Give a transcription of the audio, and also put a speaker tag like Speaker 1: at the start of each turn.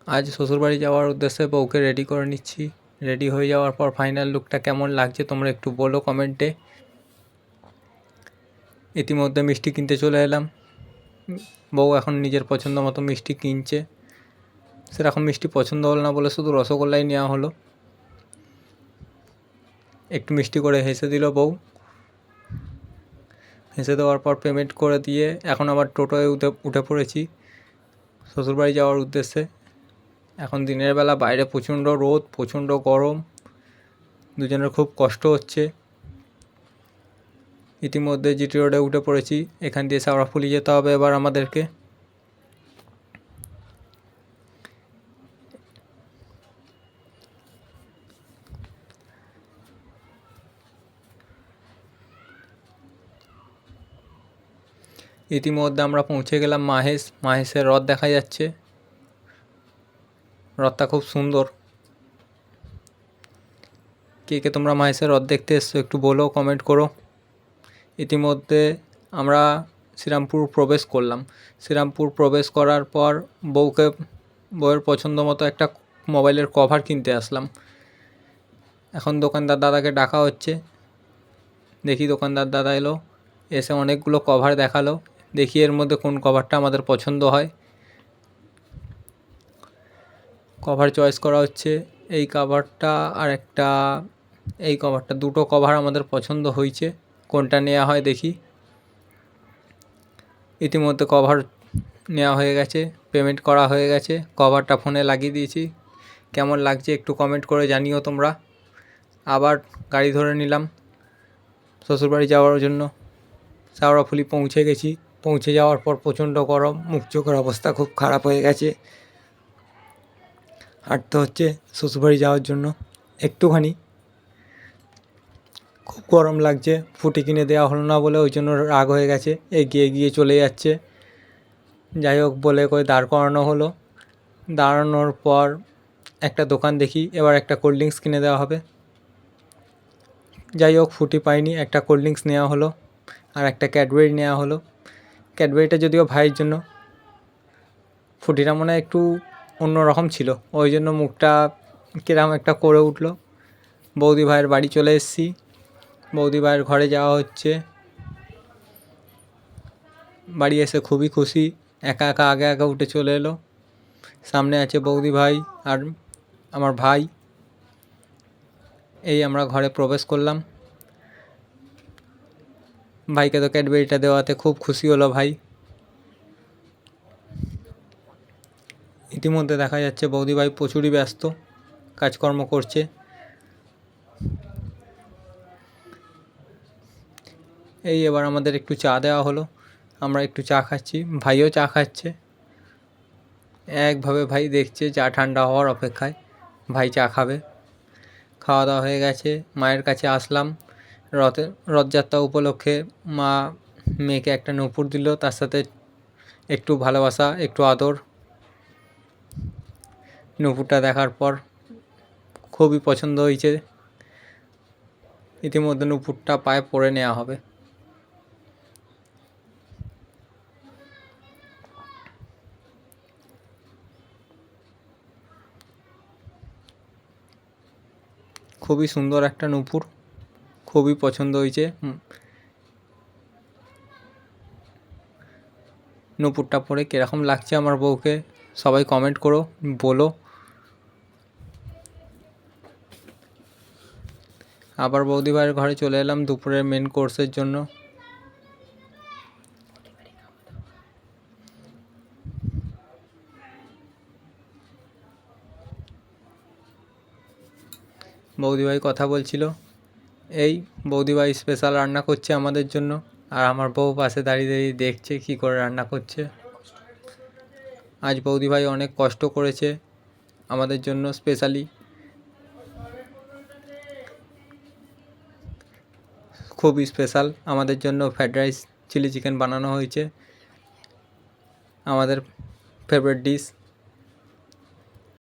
Speaker 1: আজ শ্বশুরবাড়ি যাওয়ার উদ্দেশ্যে বউকে রেডি করে নিচ্ছি। রেডি হয়ে যাওয়ার পর ফাইনাল লুকটা কেমন লাগছে তোমরা একটু বলো কমেন্টে। ইতিমধ্যে মিষ্টি কিনতে চলে এলাম। বউ এখন নিজের পছন্দ মতো মিষ্টি কিনছে। সেরকম মিষ্টি পছন্দ হলো না বলে শুধু রসগোল্লাই নেওয়া হলো। একটু মিষ্টি করে হেসে দিল বউ। হেসে দেওয়ার পর পেমেন্ট করে দিয়ে এখন আবার টোটোয় উঠে পড়েছি শ্বশুরবাড়ি যাওয়ার উদ্দেশ্যে। এখন দিনের বেলা বাইরে প্রচণ্ড রোদ, প্রচণ্ড গরম, দুজনের খুব কষ্ট হচ্ছে। ইতিমধ্যে জিটি রোডে উঠে পড়েছি। এখান দিয়ে শেওড়াফুলি যেতে হবে এবার আমাদেরকে। ইতিমধ্যে আমরা পৌঁছে গেলাম মাহেশের হ্রদ দেখা যাচ্ছে। হ্রদটা খুব সুন্দর। কে কে তোমরা মাহেশের হ্রদ দেখতে এসছো একটু বলো, কমেন্ট করো। ইতিমধ্যে আমরা শ্রীরামপুর প্রবেশ করলাম। শ্রীরামপুর প্রবেশ করার পর বউয়ের পছন্দ মতো একটা মোবাইলের কভার কিনতে আসলাম। এখন দোকানদার দাদাকে ডাকা হচ্ছে। দেখি দোকানদার দাদা এলো, এসে অনেকগুলো কভার দেখালো। দেখি এর মধ্যে কোন কভারটা আমাদের পছন্দ হয়। কভার চয়েস করা হচ্ছে। এই কভারটা আর একটা, এই কভারটা, দুটো কভার আমাদের পছন্দ হয়েছে। কোনটা নেওয়া হয় দেখি। ইতিমধ্যে কভার নেওয়া হয়ে গেছে, পেমেন্ট করা হয়ে গেছে। কভারটা ফোনে লাগিয়ে দিয়েছি। কেমন লাগছে একটু কমেন্ট করে জানিও তোমরা। আবার গাড়ি ধরে নিলাম শ্বশুরবাড়ি যাওয়ার জন্য। শেওড়াফুলি পৌঁছে গেছি। পৌঁছে যাওয়ার পর প্রচণ্ড গরম, মুখ চোখের অবস্থা খুব খারাপ হয়ে গেছে। হাঁটতে হচ্ছে শ্বশুরবাড়ি যাওয়ার জন্য। একটুখানি খুব গরম লাগছে। ফুটি কিনে দেওয়া হলো না বলে ওই জন্য রাগ হয়ে গেছে, এগিয়ে গিয়ে চলে যাচ্ছে। যাই হোক বলে কই দাঁড় করানো হলো। দাঁড়ানোর পর একটা দোকান দেখি, এবার একটা কোল্ড ড্রিঙ্কস কিনে দেওয়া হবে। যাই হোক ফুটি পাইনি, একটা কোল্ড ড্রিঙ্কস নেওয়া হলো আর একটা ক্যাডবেরি নেওয়া হলো। ক্যাডবেরিটা যদিও ভাইয়ের জন্য, ফুটিটা মনে হয় একটু অন্যরকম ছিল, ওই জন্য মুখটা কিরকম একটা করে উঠলো। বৌদি ভাইয়ের বাড়ি চলে এসেছি। বৌদি ভাইয়ের ঘরে যাওয়া হচ্ছে। বাড়ি এসে খুবই খুশি। একা একা আগে উঠে চলে এলো। সামনে আছে বৌদি ভাই আর আমার ভাই। এই আমরা ঘরে প্রবেশ করলাম। ভাইকে তো ক্যাডবেরিটা দেওয়াতে খুব খুশি হলো ভাই। ইতিমধ্যে দেখা যাচ্ছে বৌদি ভাই প্রচুরই ব্যস্ত, কাজকর্ম করছে। এই এবার আমাদের একটু চা দেওয়া হলো। আমরা একটু চা খাচ্ছি, ভাইও চা খাচ্ছে। একভাবে ভাই দেখছে চা ঠান্ডা হওয়ার অপেক্ষায়। ভাই চা খাবে। খাওয়া দাওয়া হয়ে গেছে। মায়ের কাছে আসলাম। রথযাত্রা উপলক্ষে মা মেয়েকে একটা নূপুর দিল, তার সাথে একটু ভালোবাসা, একটু আদর। নূপুরটা দেখার পর খুবই পছন্দ হয়েছে। ইতিমধ্যে নূপুরটা পায়ে পরে নেওয়া হবে। খুবই সুন্দর একটা নূপুর, খুবই পছন্দ হয়েছে। নূপুরটা পরে কীরকম লাগছে আমার বউকে সবাই কমেন্ট করো, বলো। আবার বৌদি ভাইয়ের ঘরে চলে এলাম দুপুরের মেন কোর্সের জন্য। বৌদিভাই কথা বলছিল। এই বৌদিভাই স্পেশাল রান্না করছে আমাদের জন্য, আর আমার বউ পাশে দাঁড়িয়ে দাঁড়িয়ে দেখছে কী করে রান্না করছে। আজ বৌদিভাই অনেক কষ্ট করেছে আমাদের জন্য স্পেশালি। খুবই স্পেশাল আমাদের জন্য ফ্রায়েড রাইস, চিলি চিকেন বানানো হয়েছে, আমাদের ফেভারিট ডিশ।